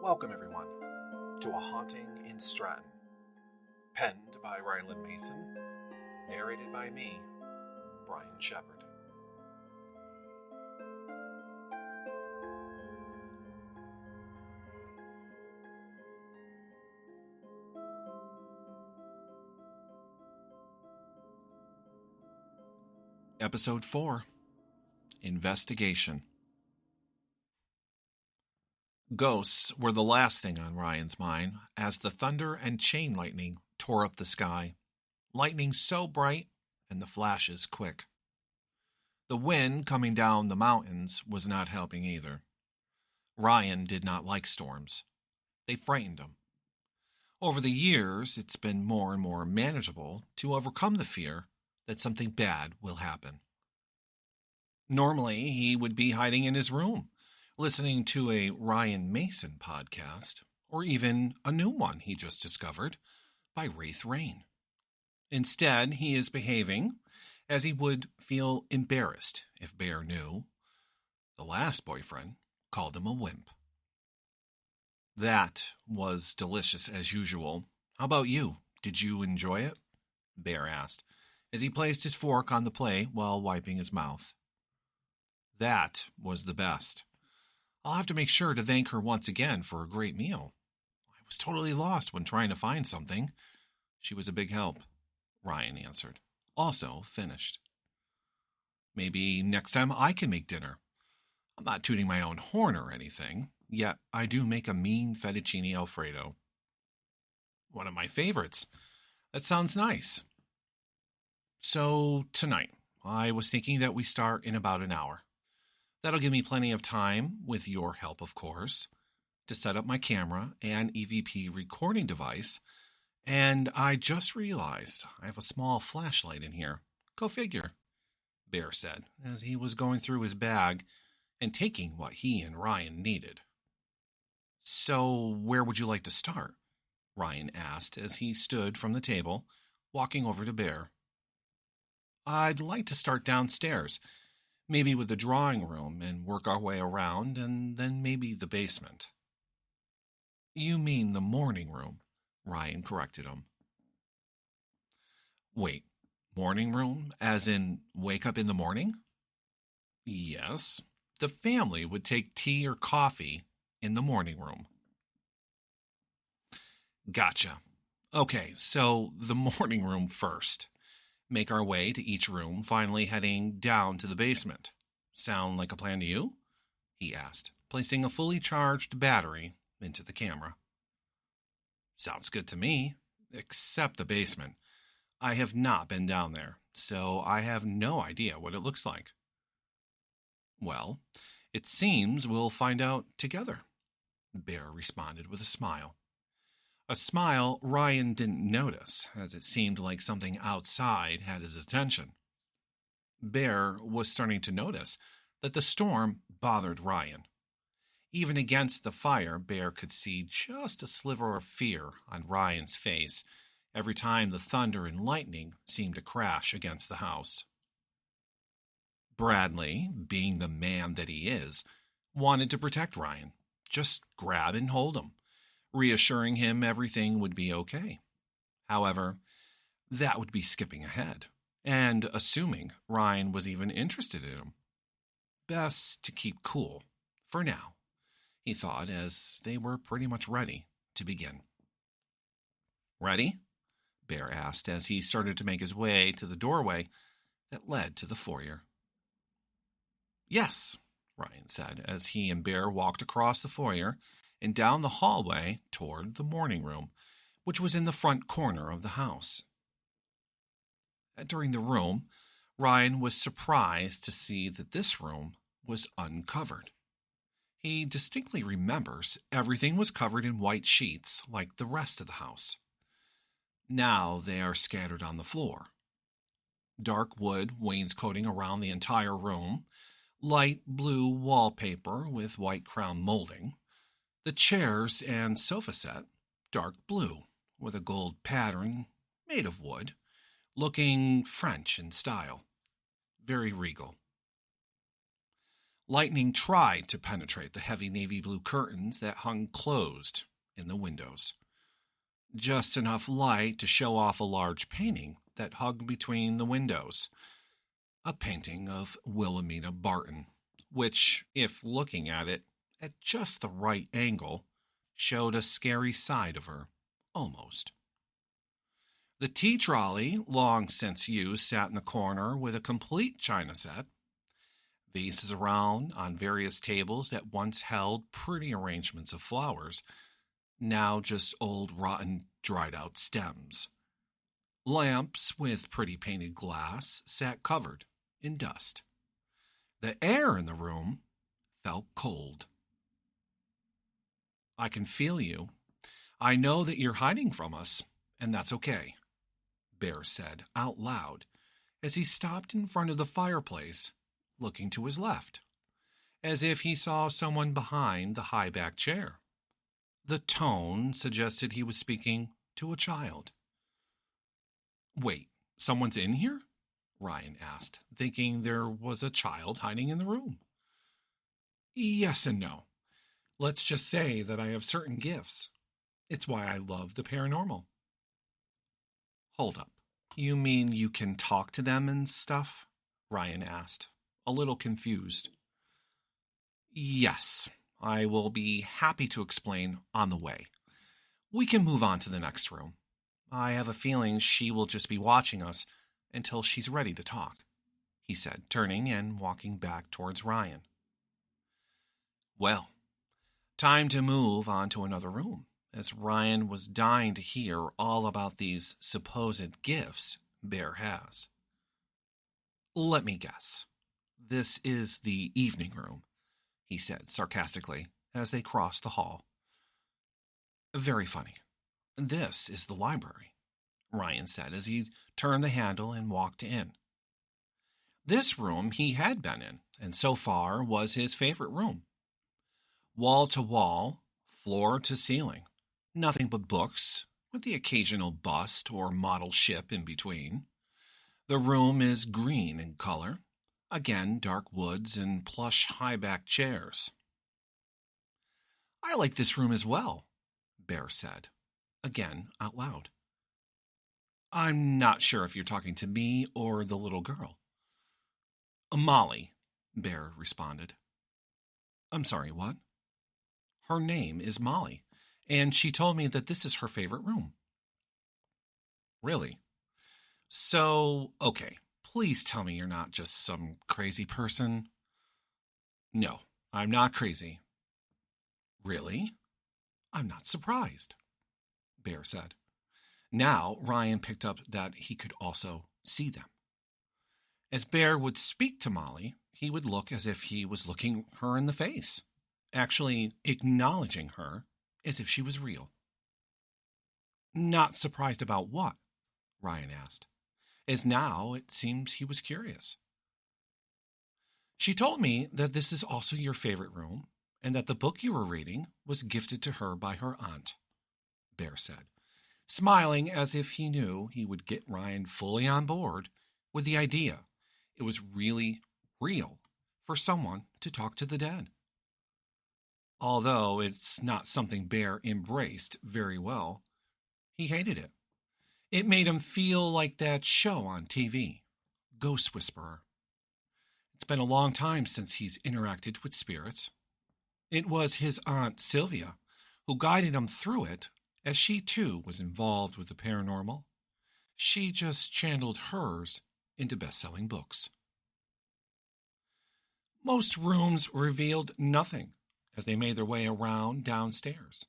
Welcome, everyone, to A Haunting in Stratton, penned by Ryland Mason, narrated by me, Brian Shepard. Episode 4, Investigation. Ghosts were the last thing on Ryan's mind as the thunder and chain lightning tore up the sky. Lightning so bright and the flashes quick. The wind coming down the mountains was not helping either. Ryan did not like storms. They frightened him. Over the years, it's been more and more manageable to overcome the fear that something bad will happen. Normally, he would be hiding in his room, listening to a Ryan Mason podcast, or even a new one he just discovered by Wraith Rain. Instead, he is behaving as he would feel embarrassed if Bear knew. The last boyfriend called him a wimp. That was delicious as usual. How about you? Did you enjoy it? Bear asked, as he placed his fork on the plate while wiping his mouth. That was the best. I'll have to make sure to thank her once again for a great meal. I was totally lost when trying to find something. She was a big help, Ryan answered, also finished. Maybe next time I can make dinner. I'm not tooting my own horn or anything, yet I do make a mean fettuccine Alfredo. One of my favorites. That sounds nice. So tonight, I was thinking that we start in about an hour. That'll give me plenty of time, with your help of course, to set up my camera and EVP recording device, and I just realized I have a small flashlight in here. Go figure, Bear said, as he was going through his bag and taking what he and Ryan needed. So, where would you like to start? Ryan asked as he stood from the table, walking over to Bear. I'd like to start downstairs. Maybe with the drawing room and work our way around, and then maybe the basement. You mean the morning room, Ryan corrected him. Wait, morning room? As in wake up in the morning? Yes, the family would take tea or coffee in the morning room. Gotcha. Okay, so the morning room first. Make our way to each room, finally heading down to the basement. Sound like a plan to you? He asked, placing a fully charged battery into the camera. Sounds good to me, except the basement. I have not been down there, so I have no idea what it looks like. Well, it seems we'll find out together, Bear responded with a smile. A smile Ryan didn't notice, as it seemed like something outside had his attention. Bear was starting to notice that the storm bothered Ryan. Even against the fire, Bear could see just a sliver of fear on Ryan's face every time the thunder and lightning seemed to crash against the house. Bradley, being the man that he is, wanted to protect Ryan, just grab and hold him, reassuring him everything would be okay. However, that would be skipping ahead, and assuming Ryan was even interested in him. Best to keep cool, for now, he thought, as they were pretty much ready to begin. Ready? Bear asked as he started to make his way to the doorway that led to the foyer. Yes, Ryan said, as he and Bear walked across the foyer and down the hallway toward the morning room, which was in the front corner of the house. Entering the room, Ryan was surprised to see that this room was uncovered. He distinctly remembers everything was covered in white sheets like the rest of the house. Now they are scattered on the floor. Dark wood wainscoting around the entire room, light blue wallpaper with white crown molding, the chairs and sofa set, dark blue, with a gold pattern made of wood, looking French in style. Very regal. Lightning tried to penetrate the heavy navy blue curtains that hung closed in the windows. Just enough light to show off a large painting that hung between the windows. A painting of Wilhelmina Barton, which, if looking at it at just the right angle, showed a scary side of her, almost. The tea trolley, long since used, sat in the corner with a complete china set. Vases around on various tables that once held pretty arrangements of flowers, now just old, rotten, dried-out stems. Lamps with pretty painted glass sat covered in dust. The air in the room felt cold. "I can feel you. I know that you're hiding from us, and that's okay," Bear said out loud as he stopped in front of the fireplace, looking to his left, as if he saw someone behind the high-backed chair. The tone suggested he was speaking to a child. "Wait, someone's in here?" Ryan asked, thinking there was a child hiding in the room. "Yes and no. Let's just say that I have certain gifts. It's why I love the paranormal." "Hold up. You mean you can talk to them and stuff?" Ryan asked, a little confused. "Yes. I will be happy to explain on the way. We can move on to the next room. I have a feeling she will just be watching us until she's ready to talk," he said, turning and walking back towards Ryan. Well, time to move on to another room, as Ryan was dying to hear all about these supposed gifts Bear has. "Let me guess. This is the evening room," he said sarcastically as they crossed the hall. "Very funny. This is the library," Ryan said as he turned the handle and walked in. This room he had been in, and so far was his favorite room. Wall to wall, floor to ceiling, nothing but books, with the occasional bust or model ship in between. The room is green in color, again dark woods and plush high-backed chairs. "I like this room as well," Bear said, again out loud. "I'm not sure if you're talking to me or the little girl." "Molly," Bear responded. "I'm sorry, what?" "Her name is Molly, and she told me that this is her favorite room." "Really? So, okay, please tell me you're not just some crazy person." "No, I'm not crazy." "Really? I'm not surprised," Bear said. Now Ryan picked up that he could also see them. As Bear would speak to Molly, he would look as if he was looking her in the face, actually acknowledging her as if she was real. "Not surprised about what?" Ryan asked, as now it seems he was curious. "She told me that this is also your favorite room, and that the book you were reading was gifted to her by her aunt," Bear said, smiling as if he knew he would get Ryan fully on board with the idea it was really real for someone to talk to the dead. Although it's not something Bear embraced very well, he hated it. It made him feel like that show on TV, Ghost Whisperer. It's been a long time since he's interacted with spirits. It was his Aunt Sylvia who guided him through it, as she too was involved with the paranormal. She just channeled hers into best-selling books. Most rooms revealed nothing as they made their way around downstairs,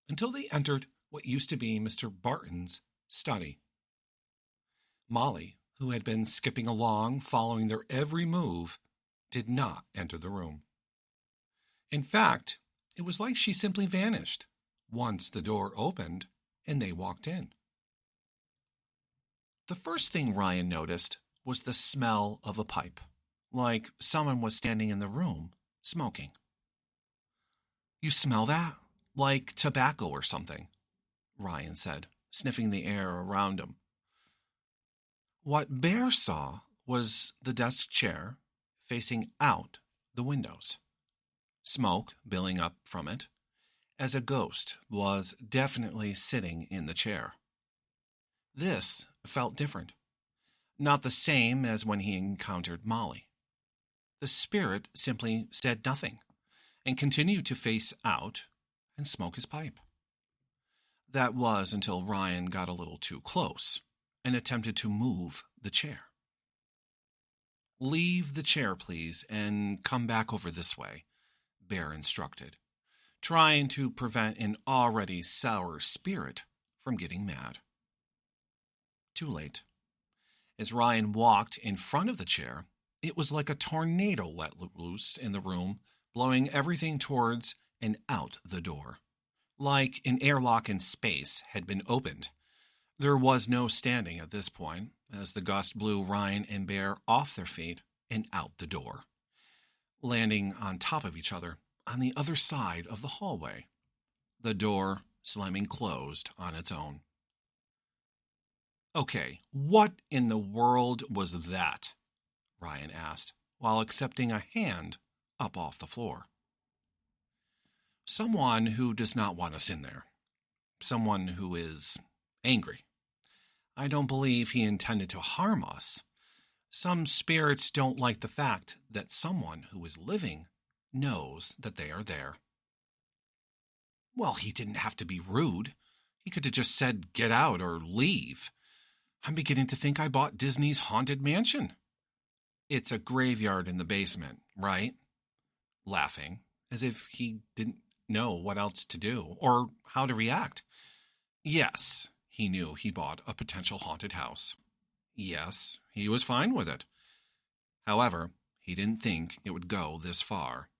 until they entered what used to be Mr. Barton's study. Molly, who had been skipping along, following their every move, did not enter the room. In fact, it was like she simply vanished once the door opened and they walked in. The first thing Ryan noticed was the smell of a pipe, like someone was standing in the room, smoking. "You smell that? Like tobacco or something," Ryan said, sniffing the air around him. What Bear saw was the desk chair facing out the windows, smoke billowing up from it, as a ghost was definitely sitting in the chair. This felt different, not the same as when he encountered Molly. The spirit simply said nothing and continued to face out and smoke his pipe. That was until Ryan got a little too close and attempted to move the chair. "Leave the chair, please, and come back over this way," Bear instructed, trying to prevent an already sour spirit from getting mad. Too late. As Ryan walked in front of the chair, it was like a tornado let loose in the room, blowing everything towards and out the door. Like an airlock in space had been opened. There was no standing at this point, as the gust blew Ryan and Bear off their feet and out the door, landing on top of each other on the other side of the hallway, the door slamming closed on its own. "Okay, what in the world was that?" Ryan asked, while accepting a hand up off the floor. "Someone who does not want us in there. Someone who is angry. I don't believe he intended to harm us. Some spirits don't like the fact that someone who is living knows that they are there." "Well, he didn't have to be rude. He could have just said, 'Get out' or 'Leave.' I'm beginning to think I bought Disney's Haunted Mansion." "It's a graveyard in the basement, right?" Laughing, as if he didn't know what else to do or how to react. Yes, he knew he bought a potential haunted house. Yes, he was fine with it. However, he didn't think it would go this far.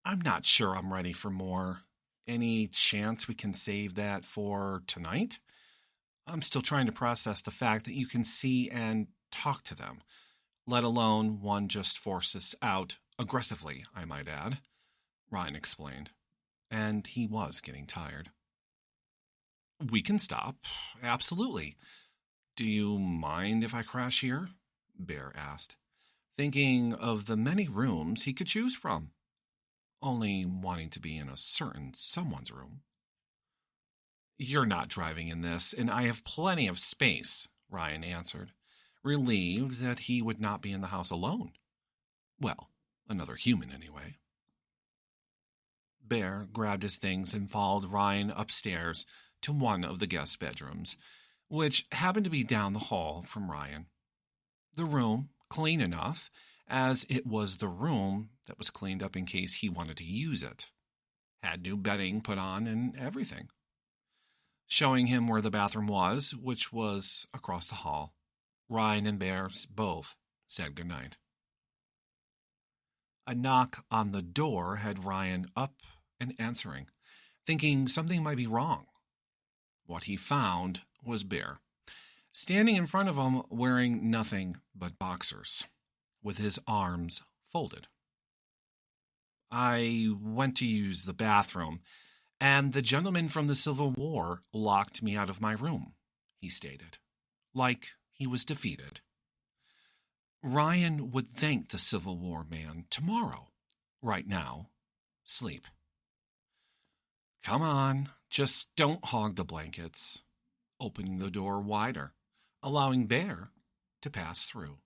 "I'm not sure I'm ready for more. Any chance we can save that for tonight? I'm still trying to process the fact that you can see and talk to them, let alone one just forces out aggressively, I might add," Ryan explained, and he was getting tired. "We can stop, absolutely. Do you mind if I crash here?" Bear asked, thinking of the many rooms he could choose from, only wanting to be in a certain someone's room. "You're not driving in this, and I have plenty of space," Ryan answered, relieved that he would not be in the house alone. Well, another human anyway. Bear grabbed his things and followed Ryan upstairs to one of the guest bedrooms, which happened to be down the hall from Ryan. The room, clean enough, as it was the room that was cleaned up in case he wanted to use it. Had new bedding put on and everything. Showing him where the bathroom was, which was across the hall, Ryan and Bear both said goodnight. A knock on the door had Ryan up and answering, thinking something might be wrong. What he found was Bear, standing in front of him wearing nothing but boxers, with his arms folded. "I went to use the bathroom, and the gentleman from the Civil War locked me out of my room," he stated, like he was defeated. Ryan would thank the Civil War man tomorrow. Right now, sleep. "Come on, just don't hog the blankets," opening the door wider, allowing Bear to pass through.